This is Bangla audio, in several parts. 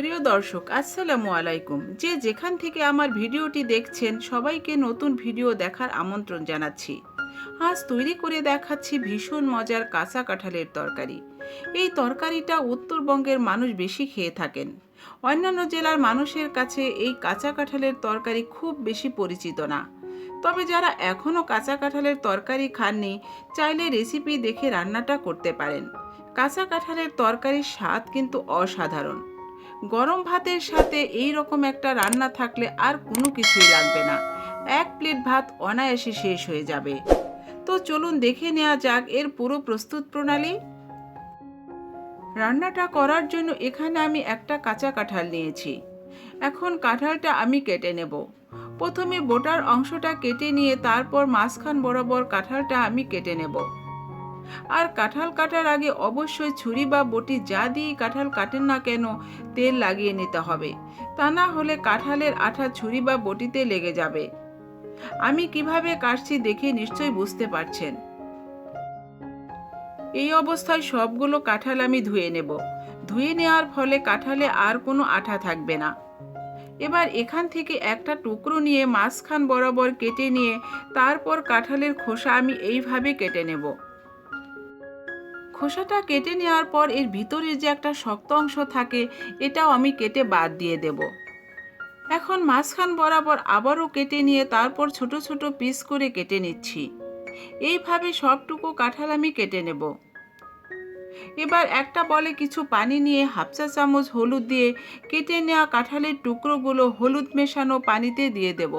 প্রিয় দর্শক, আসসালামু আলাইকুম। যে যেখান থেকে আমার ভিডিওটি দেখছেন সবাইকে নতুন ভিডিও দেখার আমন্ত্রণ জানাচ্ছি। আজ তৈরি করে দেখাচ্ছি ভীষণ মজার কাঁচা কাঁঠালের তরকারি। এই তরকারিটা উত্তরবঙ্গের মানুষ বেশি খেয়ে থাকেন। অন্যান্য জেলার মানুষের কাছে এই কাঁচা কাঁঠালের তরকারি খুব বেশি পরিচিত না। তবে যারা এখনও কাঁচা কাঁঠালের তরকারি খাননি, চাইলে রেসিপি দেখে রান্নাটা করতে পারেন। কাঁচা কাঁঠালের তরকারির স্বাদ কিন্তু অসাধারণ। গরম ভাতের সাথে এই রকম একটা রান্না থাকলে আর কোনো কিছুই লাগবে না। এক প্লেট ভাত অনায়াসে শেষ হয়ে যাবে। তো চলুন দেখে নেওয়া যাক এর পুরো প্রস্তুত প্রণালী। রান্নাটা করার জন্য এখানে আমি একটা কাঁচা কাঁঠাল নিয়েছি। এখন কাঁঠালটা আমি কেটে নেব। প্রথমে বোটার অংশটা কেটে নিয়ে তারপর মাঝখান বরাবর কাঁঠালটা আমি কেটে নেব। আর কাঁঠাল কাটার আগে অবশ্যই ছুরি বা বটি যা দিয়ে কাঁঠাল কাটেন না কেন তেল লাগিয়ে নিতে হবে, তা না হলে কাঁঠালের আঠা ছুরি বা বটিতে লেগে যাবে। আমি কিভাবে কাটছি দেখে নিশ্চয়ই বুঝতে পারছেন। এই অবস্থায় সবগুলো কাঁঠাল আমি ধুয়ে নেব। ধুয়ে নেওয়ার ফলে কাঁঠালে আর কোনো আঠা থাকবে না। এবার এখান থেকে একটা টুকরো নিয়ে মাঝখান বরাবর কেটে নিয়ে তারপর কাঁঠালের খোসা আমি এইভাবে কেটে নেব। খোসাটা কেটে নেওয়ার পর এর ভিতরে যে একটা শক্ত অংশ থাকে এটাও আমি কেটে বাদ দিয়ে দেব। এখন মাঝখান বরাবর আবারও কেটে নিয়ে তারপর ছোট ছোট পিস করে কেটে নিচ্ছি। এইভাবে সবটুকু কাঁঠাল আমি কেটে নেব। এবার একটা বলে কিছু পানি নিয়ে হাফ চা চামচ হলুদ দিয়ে কেটে নেওয়া কাঁঠালের টুকরোগুলো হলুদ মেশানো পানিতে দিয়ে দেব।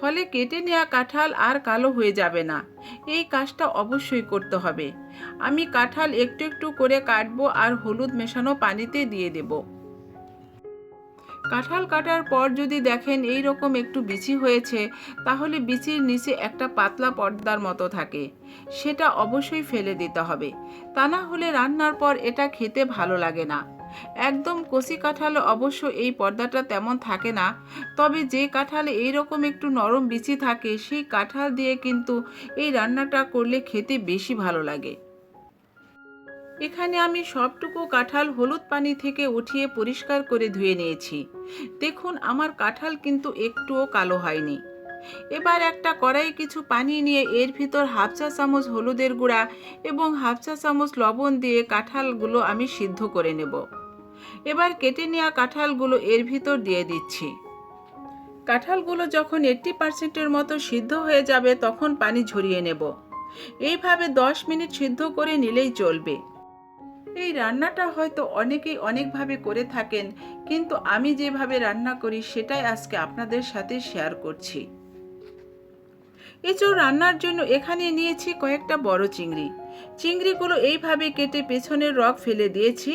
ফলে কেটে নেওয়া কাঁঠাল আর কালো হয়ে যাবে না। এই কাজটা অবশ্যই করতে হবে। আমি কাঁঠাল একটু একটু করে কাটবো আর হলুদ মেশানো পানিতে দিয়ে দেব। কাঁঠাল কাটার পর যদি দেখেন এই রকম একটু বিচি হয়েছে, তাহলে বিচির নিচে একটা পাতলা পর্দার মতো থাকে, সেটা অবশ্যই ফেলে দিতে হবে। তা না হলে রান্নার পর এটা খেতে ভালো লাগে না। একদম কচি কাঁঠালে অবশ্য এই পর্দাটা তেমন থাকে না। তবে যে কাঁঠালে এইরকম একটু নরম বিচি থাকে সেই কাঁঠাল দিয়ে কিন্তু এই রান্নাটা করলে খেতে বেশি ভালো লাগে। এখানে আমি সবটুকু কাঁঠাল হলুদ পানি থেকে উঠিয়ে পরিষ্কার করে ধুয়ে নিয়েছি। দেখুন আমার কাঁঠাল কিন্তু একটুও কালো হয়নি। এবার একটা কড়াইয়ে কিছু পানি নিয়ে এর ভিতর হাফ চা চামচ হলুদের গুঁড়া এবং হাফ চা চামচ লবণ দিয়ে কাঁঠালগুলো আমি সিদ্ধ করে নেব। এবার কেটে নেওয়া কাঁঠালগুলো এর ভিতর দিয়ে দিচ্ছি। কাঁঠালগুলো যখন 80% মতো সিদ্ধ হয়ে যাবে তখন পানি ঝরিয়ে নেব। এইভাবে 10 মিনিট সিদ্ধ করে নিলেই চলবে। এই রান্নাটা হয়তো অনেকেই অনেকভাবে করে থাকেন, কিন্তু আমি যেভাবে রান্না করি সেটাই আজকে আপনাদের সাথে শেয়ার করছি। এঁচোড় রান্নার জন্য এখানে নিয়েছি কয়েকটা বড় চিংড়ি। চিংড়িগুলো এইভাবে কেটে পেছনের রগ ফেলে দিয়েছি।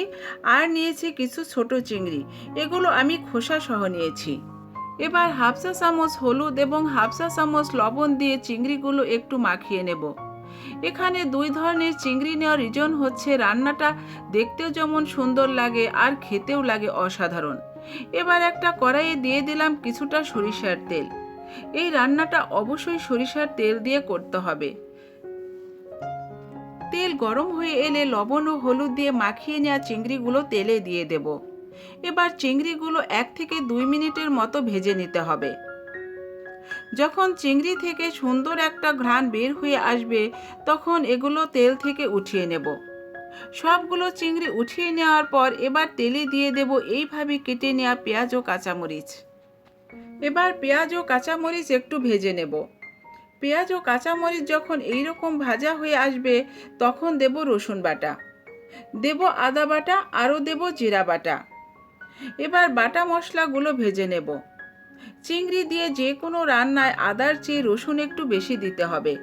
আর নিয়েছি কিছু ছোট চিংড়ি, এগুলো আমি খোসা সহ নিয়েছি। এবার হাফ চা চামচ হলুদ এবং হাফ চা চামচ লবণ দিয়ে চিংড়িগুলো একটু মাখিয়ে নেব। এখানে দুই ধরনের চিংড়ি নেওয়ার রিজন হচ্ছে রান্নাটা দেখতেও যেমন সুন্দর লাগে আর খেতেও লাগে অসাধারণ। এবার একটা কড়াইয়ে দিয়ে দিলাম কিছুটা সরিষার তেল। এই রান্নাটা অবশ্যই সরিষার তেল দিয়ে করতে হবে। তেল গরম হয়ে এলে লবণ ও হলুদ দিয়ে মাখিয়ে নেওয়া চিংড়িগুলো তেলে দিয়ে দেব। এবার চিংড়িগুলো 1 থেকে 2 মিনিটের মতো ভেজে নিতে হবে। যখন চিংড়ি থেকে সুন্দর একটা ঘ্রাণ বের হয়ে আসবে তখন এগুলো তেল থেকে উঠিয়ে নেব। সবগুলো চিংড়ি উঠিয়ে নেওয়ার পর এবার তেলে দিয়ে দেব এইভাবে কেটে নেওয়া পেঁয়াজ ও কাঁচামরিচ। এবার পেঁয়াজ ও কাঁচামরিচ একটু ভেজে নেব। পেঁয়াজ ও কাঁচামরিচ যখন এইরকম ভাজা হয়ে আসবে তখন দেব রসুন বাটা, দেব আদা বাটা, আরও দেব জিরা বাটা। এবার বাটা মশলাগুলো ভেজে নেব। চিংড়ি দিয়ে যে কোনো রান্নায় আদার চেয়ে রসুন একটু বেশি দিতে হবে।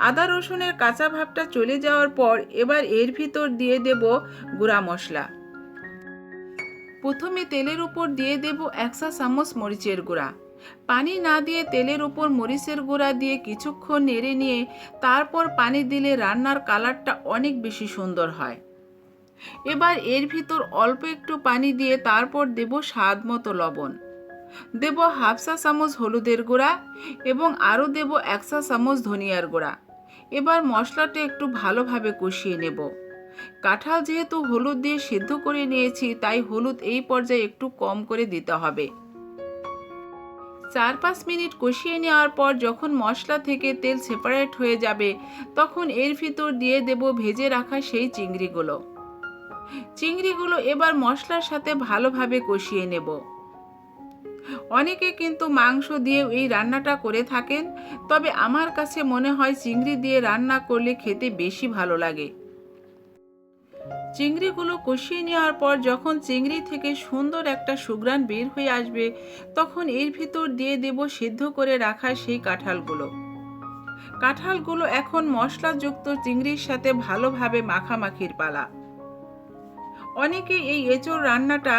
আদা রসুনের কাঁচা ভাবটা চলে যাওয়ার পর এবার এর ভিতর দিয়ে দেব গুঁড়া মশলা। প্রথমে তেলের উপর দিয়ে দেব 1 চা চামচ মরিচের গুঁড়া। পানি না দিয়ে তেলের উপর মরিচের গুঁড়া দিয়ে কিছুক্ষণ নেড়ে নিয়ে তারপর পানি দিলে রান্নার কালারটা অনেক বেশি সুন্দর হয়। এবার এর ভিতর অল্প একটু পানি দিয়ে তারপর দেব স্বাদ মতো লবণ, দেব হাফ চা চামচ হলুদের গুঁড়া এবং আরও দেব 1 চা চামচ ধনিয়ার গুঁড়া। এবার মশলাটা একটু ভালোভাবে কষিয়ে নেব। কাঁঠাল যেহেতু হলুদ দিয়ে সিদ্ধ করে নিয়েছি, তাই হলুদ এই পর্যায়ে একটু কম করে দিতে হবে। 4-5 মিনিট কষিয়ে নেওয়ার পর যখন মশলা থেকে তেল সেপারেট হয়ে যাবে, তখন এর ভিতর দিয়ে দেব ভেজে রাখা সেই চিংড়িগুলো এবার মশলার সাথে ভালোভাবে কষিয়ে নেব। অনেকে কিন্তু মাংস দিয়েও এই রান্নাটা করে থাকেন, তবে আমার কাছে মনে হয় চিংড়ি দিয়ে রান্না করলে খেতে বেশি ভালো লাগে। চিংড়িগুলো কষিয়ে নেওয়ার পর যখন চিংড়ি থেকে সুন্দর একটা সুঘ্রাণ বের হয়ে আসবে, তখন এর ভিতর দিয়ে দেব সিদ্ধ করে রাখা সেই কাঁঠালগুলো এখন মশলাযুক্ত চিংড়ির সাথে ভালোভাবে মাখামাখির পালা। অনেকে এই এঁচোড় রান্নাটা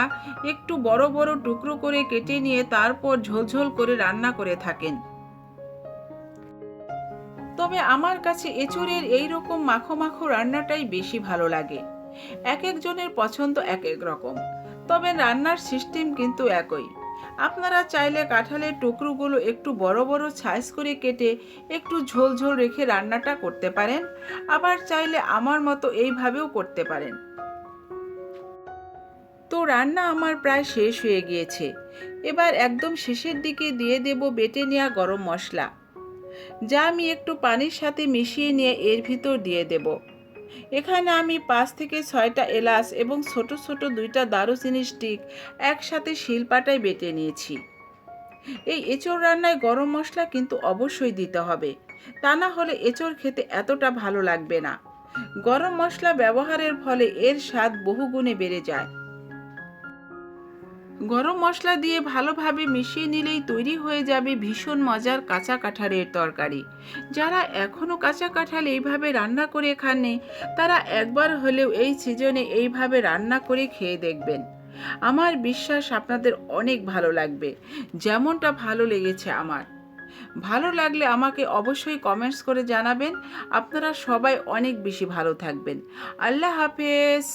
একটু বড় বড় টুকরো করে কেটে নিয়ে তারপর ঝোলঝোল করে রান্না করে থাকেন, তবে আমার কাছে এঁচোড়ের এই রকম মাখো মাখো রান্নাটাই বেশি ভালো লাগে। এক একজনের পছন্দ এক এক রকম, তবে রান্নার সিস্টেম কিন্তু একই। আপনারা চাইলে কাঁঠালের টুকরোগুলো একটু বড় বড় সাইজ করে কেটে একটু ঝোল ঝোল রেখে রান্নাটা করতে পারেন, আবার চাইলে আমার মতো এইভাবেও করতে পারেন। তো রান্না আমার প্রায় শেষ হয়ে গিয়েছে। এবার একদম শেষের দিকে দিয়ে দেব বেটে নেওয়া গরম মশলা, যা আমি একটু পানির সাথে মিশিয়ে নিয়ে এর ভিতর দিয়ে দেব। এখানে আমি 5 থেকে 6টা এলাচ এবং ছোট ছোট 2টা দারুচিনি স্টিক একসাথে শিলপাটায় বেটে নিয়েছি। এই এঁচোড় রান্নায় গরম মশলা কিন্তু অবশ্যই দিতে হবে, তা না হলে এঁচোড় খেতে এতটা ভালো লাগবে না। গরম মশলা ব্যবহারের ফলে এর স্বাদ বহুগুণে বেড়ে যায়। গরম মশলা দিয়ে ভালোভাবে মিশিয়ে নিলেই তৈরি হয়ে যাবে ভীষণ মজার কাঁচা কাঁঠালের তরকারি। যারা এখনও কাঁচা কাঁঠাল এইভাবে রান্না করে খাননি, তারা একবার হলেও এই সিজনে এইভাবে রান্না করে খেয়ে দেখবেন। আমার বিশ্বাস আপনাদের অনেক ভালো লাগবে, যেমনটা ভালো লেগেছে আমার। ভালো লাগলে আমাকে অবশ্যই কমেন্টস করে জানাবেন। আপনারা সবাই অনেক বেশি ভালো থাকবেন। আল্লাহ হাফেজ।